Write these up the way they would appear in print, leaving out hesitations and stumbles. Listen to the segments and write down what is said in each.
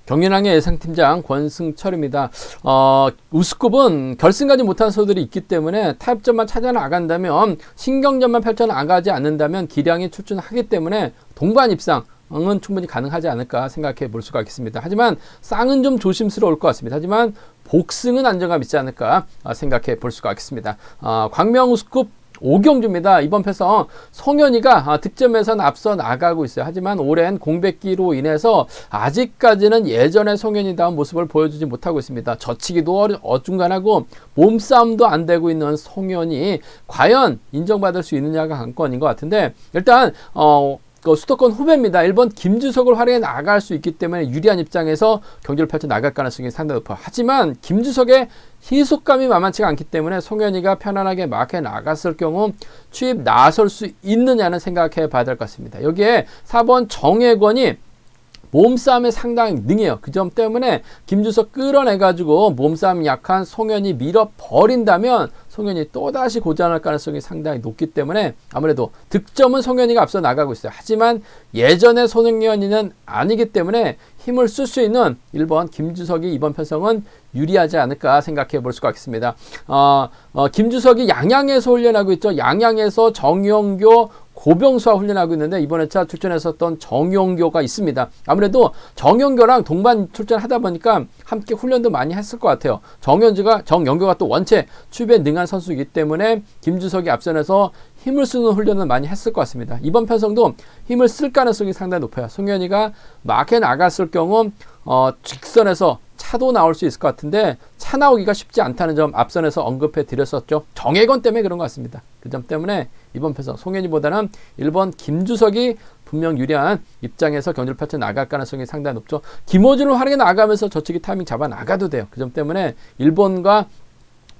경륜왕의 예상팀장 권승철입니다. 우스컵은 결승까지 못한 선수들이 있기 때문에 타협점만 찾아나간다면, 신경전만 펼쳐나가지 않는다면 기량이 출중하기 때문에 동반 입상은 충분히 가능하지 않을까 생각해 볼 수가 있겠습니다. 하지만 쌍은 좀 조심스러울 것 같습니다. 하지만 복승은 안정감 있지 않을까 생각해 볼 수가 있겠습니다. 광명 우스컵 5경주입니다. 이번 패성 송현이가 득점에서는 앞서 나가고 있어요. 하지만 오랜 공백기로 인해서 아직까지는 예전의 송현이다운 모습을 보여주지 못하고 있습니다. 젖히기도 어중간하고 몸싸움도 안 되고 있는 송현이 과연 인정받을 수 있느냐가 관건인 것 같은데, 일단 수도권 후배입니다. 1번 김주석을 활용해 나갈 수 있기 때문에 유리한 입장에서 경기를 펼쳐 나갈 가능성이 상당히 높아요. 하지만 김주석의 희속감이 만만치가 않기 때문에 송현이가 편안하게 마크에 나갔을 경우 추입 나설 수 있느냐는 생각해 봐야 될 것 같습니다. 여기에 4번 정혜권이 몸싸움에 상당히 능해요. 그 점 때문에 김주석 끌어내가지고 몸싸움 약한 송현이 밀어버린다면 송현이 또다시 고전할 가능성이 상당히 높기 때문에 아무래도 득점은 송현이가 앞서 나가고 있어요. 하지만 예전의 송현이는 아니기 때문에 힘을 쓸 수 있는 1번 김주석이 이번 편성은 유리하지 않을까 생각해 볼 수가 있습니다. 김주석이 양양에서 훈련하고 있죠. 양양에서 정용교, 고병수와 훈련하고 있는데 이번 회차 출전했었던 정용교가 있습니다. 아무래도 정용교랑 동반 출전하다 보니까 함께 훈련도 많이 했을 것 같아요. 정용교가 또 원체 추비에 능한 선수이기 때문에 김주석이 앞선에서 힘을 쓰는 훈련을 많이 했을 것 같습니다. 이번 편성도 힘을 쓸 가능성이 상당히 높아요. 송현이가 마크에 나갔을 경우 직선에서 차도 나올 수 있을 것 같은데 차 나오기가 쉽지 않다는 점 앞선에서 언급해 드렸었죠. 정혜권 때문에 그런 것 같습니다. 그 점 때문에 이번 편성 송현이보다는 1번 김주석이 분명 유리한 입장에서 경기를 펼쳐 나갈 가능성이 상당히 높죠. 김호준을 활용해 나가면서 저쪽이 타이밍 잡아 나가도 돼요. 그 점 때문에 1번과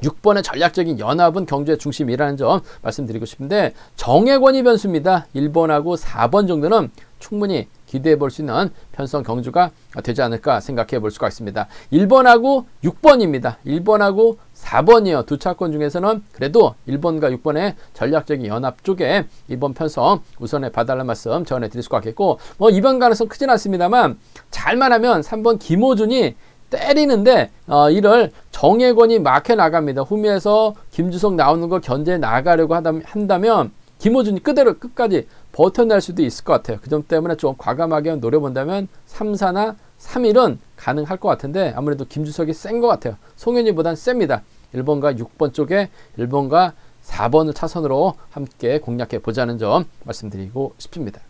6번의 전략적인 연합은 경주의 중심이라는 점 말씀드리고 싶은데, 정혜권이 변수입니다. 1번하고 4번 정도는 충분히 기대해 볼 수 있는 편성 경주가 되지 않을까 생각해 볼 수가 있습니다. 1번하고 6번입니다. 1번하고 4번이요. 두 차권 중에서는 그래도 1번과 6번의 전략적인 연합 쪽에 이번 편성 우선에 봐달라는 말씀 전해드릴 수가 있겠고, 이번 가능성 크진 않습니다만 잘만 하면 3번 김호준이 때리는데 이를 정혜권이 막혀 나갑니다. 후미에서 김주석 나오는 걸 견제 나가려고 한다면 김호준이 그대로 끝까지 버텨낼 수도 있을 것 같아요. 그 점 때문에 좀 과감하게 노려본다면 3사나 3일은 가능할 것 같은데 아무래도 김주석이 센 것 같아요. 송현이보단 셉니다. 1번과 6번 쪽에 1번과 4번을 차선으로 함께 공략해 보자는 점 말씀드리고 싶습니다.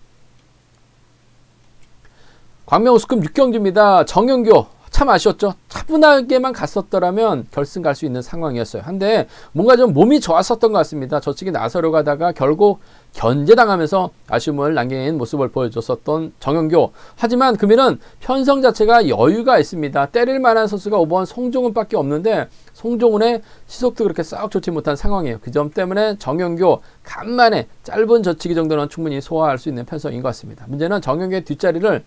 광명 우스컵 6경주입니다. 정용교 참 아쉬웠죠. 차분하게만 갔었더라면 결승 갈 수 있는 상황이었어요. 한데 뭔가 좀 몸이 좋았었던 것 같습니다. 저쪽에 나서려고 하다가 결국 견제당하면서 아쉬움을 남긴 모습을 보여줬었던 정영교. 하지만 금일은 편성 자체가 여유가 있습니다. 때릴 만한 선수가 5번 송종훈 밖에 없는데 송종훈의 시속도 그렇게 썩 좋지 못한 상황이에요. 그 점 때문에 정영교 간만에 짧은 젖히기 정도는 충분히 소화할 수 있는 편성인 것 같습니다. 문제는 정영교의 뒷자리를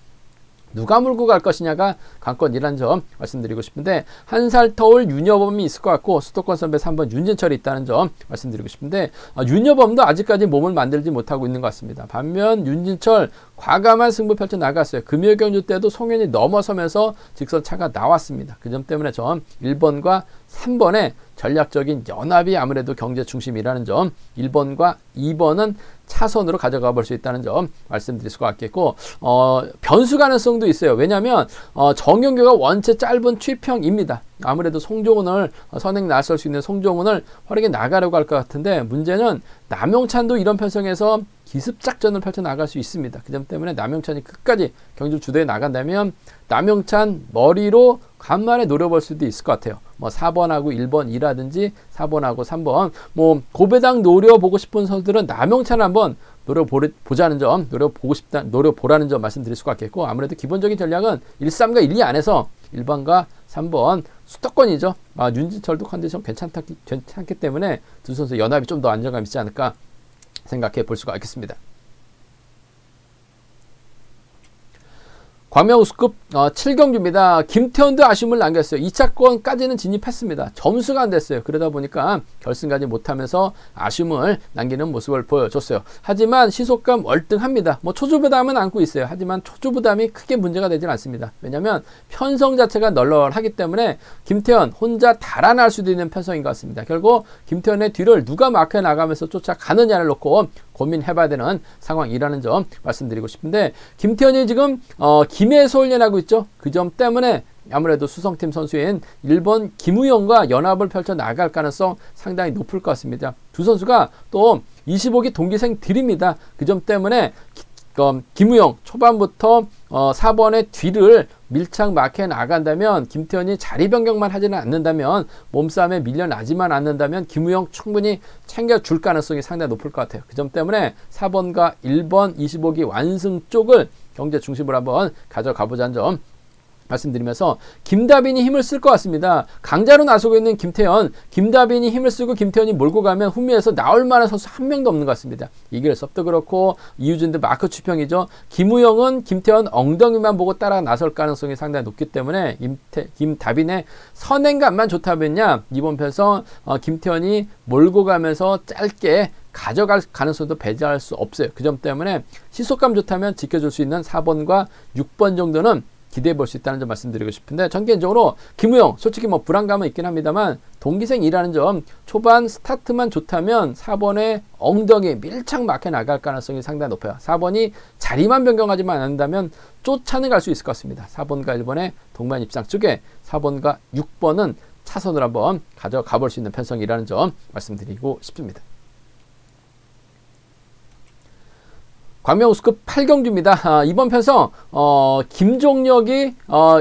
누가 물고 갈 것이냐가 관건이라는 점 말씀드리고 싶은데, 한 살 터울 윤여범이 있을 것 같고 수도권 선배 3번 윤진철이 있다는 점 말씀드리고 싶은데, 윤여범도 아직까지 몸을 만들지 못하고 있는 것 같습니다. 반면 윤진철 과감한 승부 펼쳐 나갔어요. 금요 경주 때도 송현이 넘어서면서 직선 차가 나왔습니다. 그 점 때문에 전 1번과 3번의 전략적인 연합이 아무래도 경제 중심이라는 점, 1번과 2번은 차선으로 가져가 볼 수 있다는 점 말씀드릴 수가 있겠고, 변수 가능성도 있어요. 왜냐하면 정영교가 원체 짧은 취평입니다. 아무래도 송종훈을 선행 나설 수 있는 송종훈을 활용해 나가려고 할 것 같은데, 문제는 남용찬도 이런 편성에서 기습작전을 펼쳐 나갈 수 있습니다. 그 점 때문에 남용찬이 끝까지 경주 주도에 나간다면 남용찬 머리로 간만에 노려볼 수도 있을 것 같아요. 4번하고 1번이라든지 4번하고 3번 고배당 노려보고 싶은 선수들은 남용찬을 한번 노려보자는 점, 노려보라는 점 말씀드릴 수가 있겠고, 아무래도 기본적인 전략은 1-3과 1-2 안에서 1번과 3번 수도권이죠. 윤진철도 컨디션 괜찮기 때문에 두 선수 연합이 좀 더 안정감 있지 않을까 생각해 볼 수가 있겠습니다. 광명 우승급 7경주입니다. 김태현도 아쉬움을 남겼어요. 2차권까지는 진입했습니다. 점수가 안 됐어요. 그러다 보니까 결승까지 못하면서 아쉬움을 남기는 모습을 보여줬어요. 하지만 시속감 월등합니다. 뭐 초주부담은 안고 있어요. 하지만 초주부담이 크게 문제가 되진 않습니다. 왜냐하면 편성 자체가 널널하기 때문에 김태현 혼자 달아날 수도 있는 편성인 것 같습니다. 결국 김태현의 뒤를 누가 마크해 나가면서 쫓아가느냐를 놓고 고민해봐야 되는 상황이라는 점 말씀드리고 싶은데, 김태현이 지금 김해에서 훈련하고 있죠. 그 점 때문에 아무래도 수성팀 선수인 1번 김우영과 연합을 펼쳐 나갈 가능성 상당히 높을 것 같습니다. 두 선수가 또 25기 동기생들입니다. 그 점 때문에 김우영 초반부터 4번의 뒤를 밀착 마크해 나간다면, 김태현이 자리 변경만 하지는 않는다면, 몸싸움에 밀려나지만 않는다면 김우영 충분히 챙겨줄 가능성이 상당히 높을 것 같아요. 그 점 때문에 4번과 1번 25기 완승 쪽을 경제 중심으로 한번 가져가 보자는 점 말씀드리면서, 김다빈이 힘을 쓸 것 같습니다. 강자로 나서고 있는 김다빈이 힘을 쓰고 김태현이 몰고 가면 후미에서 나올 만한 선수 한 명도 없는 것 같습니다. 이길섭도 그렇고 이유진도 마크 추평이죠. 김우영은 김태현 엉덩이만 보고 따라 나설 가능성이 상당히 높기 때문에 김다빈의 선행감만 좋다면야 이번 편에서 김태현이 몰고 가면서 짧게 가져갈 가능성도 배제할 수 없어요. 그 점 때문에 시속감 좋다면 지켜줄 수 있는 4번과 6번 정도는 기대해 볼 수 있다는 점 말씀드리고 싶은데, 전 개인적으로 김우영 솔직히 뭐 불안감은 있긴 합니다만 동기생이라는 점, 초반 스타트만 좋다면 4번의 엉덩이 밀착 막혀 나갈 가능성이 상당히 높아요. 4번이 자리만 변경하지만 않는다면 쫓아는 갈 수 있을 것 같습니다. 4번과 1번의 동반 입상 쪽에 4번과 6번은 차선으로 한번 가져가 볼 수 있는 편성이라는 점 말씀드리고 싶습니다. 광명 우승급 8경주입니다. 이번 편성 김종력이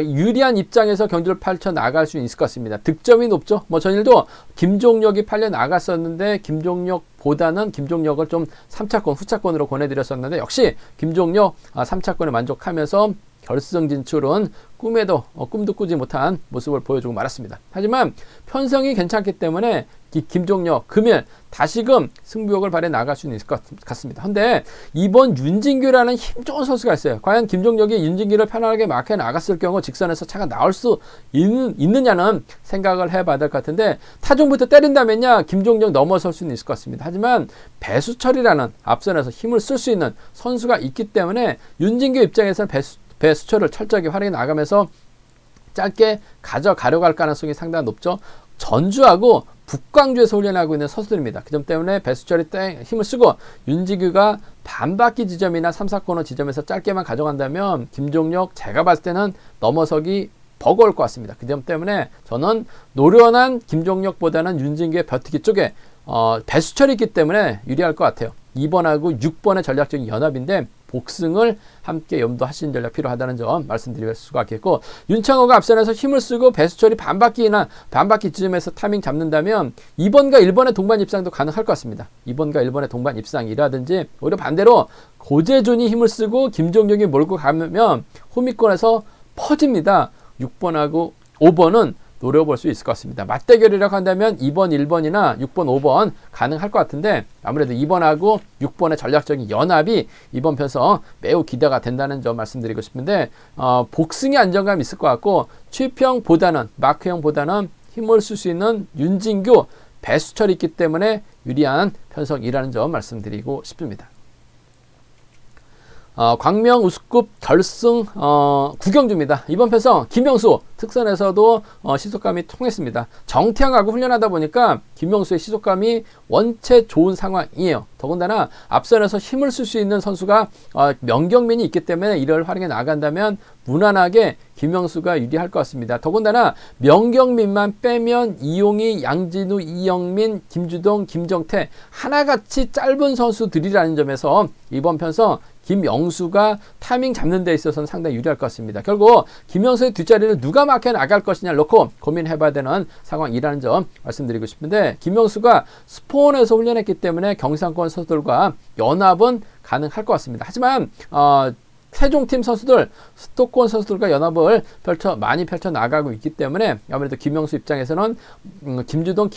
유리한 입장에서 경주를 펼쳐 나갈 수 있을 것 같습니다. 득점이 높죠. 뭐 전일도 김종력이 팔려 나갔었는데 김종력보다는 김종력을 좀 3차권 후차권으로 보내드렸었는데, 역시 김종력 3차권에 만족하면서 결승 진출은 꿈도 꾸지 못한 모습을 보여주고 말았습니다. 하지만 편성이 괜찮기 때문에 김종력, 금일 다시금 승부욕을 발휘해 나갈 수는 있을 것 같습니다. 근데 이번 윤진규라는 힘 좋은 선수가 있어요. 과연 김종력이 윤진규를 편안하게 마크해 나갔을 경우 직선에서 차가 나올 수 있느냐는 생각을 해봐야 될 것 같은데, 타종부터 때린다면야 김종력 넘어설 수는 있을 것 같습니다. 하지만 배수철이라는 앞선에서 힘을 쓸 수 있는 선수가 있기 때문에 윤진규 입장에서는 배수철을 철저하게 활용해 나가면서 짧게 가져가려고 할 가능성이 상당히 높죠. 전주하고 북광주에서 훈련하고 있는 선수들입니다. 그 점 때문에 배수철이 힘을 쓰고 윤지규가 반바퀴 지점이나 3, 4코너 지점에서 짧게만 가져간다면 김종력 제가 봤을 때는 넘어서기 버거울 것 같습니다. 그 점 때문에 저는 노련한 김종력보다는 윤진규의 버티기 쪽에 배수철이 있기 때문에 유리할 것 같아요. 2번하고 6번의 전략적인 연합인데 복승을 함께 염두하시는 전략 필요하다는 점 말씀드릴 수가 있겠고, 윤창호가 앞선에서 힘을 쓰고 배수철이 반바퀴 지점에서 타이밍 잡는다면 2번과 1번의 동반 입상도 가능할 것 같습니다. 2번과 1번의 동반 입상이라든지, 오히려 반대로 고재준이 힘을 쓰고 김종력이 몰고 가면 호미권에서 퍼집니다. 6번하고 5번은 노려볼 수 있을 것 같습니다. 맞대결이라고 한다면 2번, 1번이나 6번, 5번 가능할 것 같은데, 아무래도 2번하고 6번의 전략적인 연합이 이번 편성 매우 기대가 된다는 점 말씀드리고 싶은데, 복승의 안정감이 있을 것 같고, 취평보다는 마크형보다는 힘을 쓸 수 있는 윤진규, 배수철이 있기 때문에 유리한 편성이라는 점 말씀드리고 싶습니다. 광명 우승급 결승 9경주입니다. 이번 편성 김명수 특선에서도 시속감이 통했습니다. 정태양하고 훈련하다 보니까 김명수의 시속감이 원체 좋은 상황이에요. 더군다나 앞선에서 힘을 쓸 수 있는 선수가 명경민이 있기 때문에 이를 활용해 나간다면 무난하게 김명수가 유리할 것 같습니다. 더군다나 명경민만 빼면 이용희, 양진우, 이영민, 김주동, 김정태 하나같이 짧은 선수들이라는 점에서 이번 편성 김명수가 타이밍 잡는 데 있어서는 상당히 유리할 것 같습니다. 결국 김명수의 뒷자리를 누가 막혀 나갈 것이냐를 놓고 고민해봐야 되는 상황이라는 점 말씀드리고 싶은데, 김명수가 스폰에서 훈련했기 때문에 경상권 선수들과 연합은 가능할 것 같습니다. 하지만 세종팀 선수들, 수도권 선수들과 연합을 많이 펼쳐 나가고 있기 때문에 아무래도 김명수 입장에서는 김주동,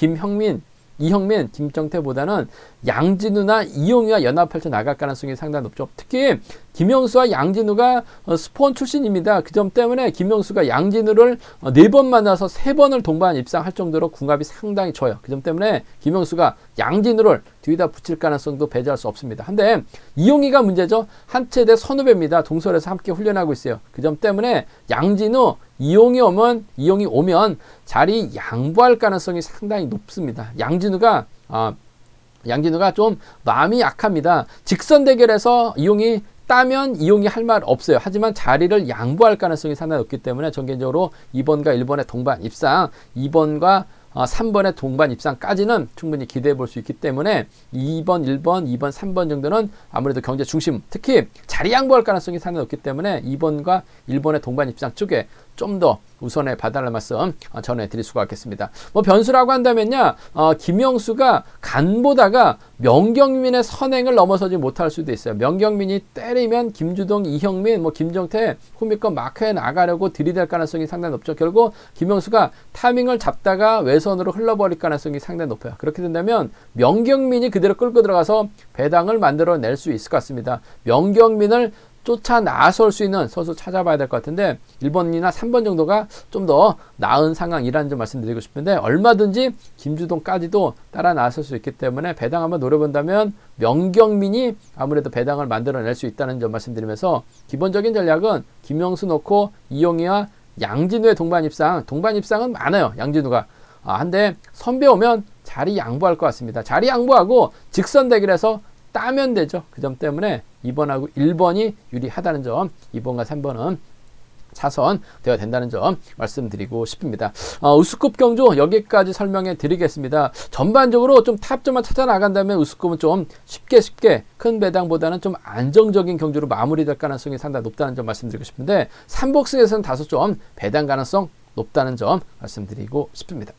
이형민, 김정태보다는 양진우나 이용희와 연합 펼쳐 나갈 가능성이 상당히 높죠. 특히 김영수와 양진우가 스폰 출신입니다. 그 점 때문에 김영수가 양진우를 4번 만나서 3번을 동반 입상할 정도로 궁합이 상당히 좋아요. 그 점 때문에 김영수가 양진우를 뒤에다 붙일 가능성도 배제할 수 없습니다. 한데 이용희가 문제죠. 한체대 선후배입니다. 동설에서 함께 훈련하고 있어요. 그 점 때문에 양진우, 이용희 오면 자리 양보할 가능성이 상당히 높습니다. 양진우가 좀 마음이 약합니다. 직선 대결에서 이용희 따면 이용이 할 말 없어요. 하지만 자리를 양보할 가능성이 상당히 높기 때문에 전개적으로 2번과 1번의 동반 입상, 2번과 3번의 동반 입상까지는 충분히 기대해 볼 수 있기 때문에 2번, 1번, 2번, 3번 정도는 아무래도 경제 중심, 특히 자리 양보할 가능성이 상당히 높기 때문에 2번과 1번의 동반 입상 쪽에 좀 더 우선에 봐달라는 말씀 전해드릴 수가 있겠습니다. 뭐 변수라고 한다면요, 김영수가 간보다가 명경민의 선행을 넘어서지 못할 수도 있어요. 명경민이 때리면 김주동, 이형민, 김정태, 후미권 마크에 나가려고 들이댈 가능성이 상당히 높죠. 결국 김영수가 타이밍을 잡다가 외선으로 흘러버릴 가능성이 상당히 높아요. 그렇게 된다면 명경민이 그대로 끌고 들어가서 배당을 만들어낼 수 있을 것 같습니다. 명경민을 쫓아 나설 수 있는 선수 찾아봐야 될 것 같은데 1번이나 3번 정도가 좀 더 나은 상황이라는 점 말씀드리고 싶은데, 얼마든지 김주동까지도 따라 나설 수 있기 때문에 배당 한번 노려본다면 명경민이 아무래도 배당을 만들어낼 수 있다는 점 말씀드리면서, 기본적인 전략은 김영수 놓고 이용희와 양진우의 동반 입상은 많아요. 양진우가 한데 선배 오면 자리 양보할 것 같습니다. 자리 양보하고 직선 대결에서 따면 되죠. 그 점 때문에 2번하고 1번이 유리하다는 점, 2번과 3번은 차선 되어야 된다는 점 말씀드리고 싶습니다. 우스컵 경주 여기까지 설명해 드리겠습니다. 전반적으로 좀 탑점만 찾아 나간다면 우스컵은 좀 쉽게 큰 배당보다는 좀 안정적인 경주로 마무리될 가능성이 상당히 높다는 점 말씀드리고 싶은데, 3복승에서는 다소 좀 배당 가능성 높다는 점 말씀드리고 싶습니다.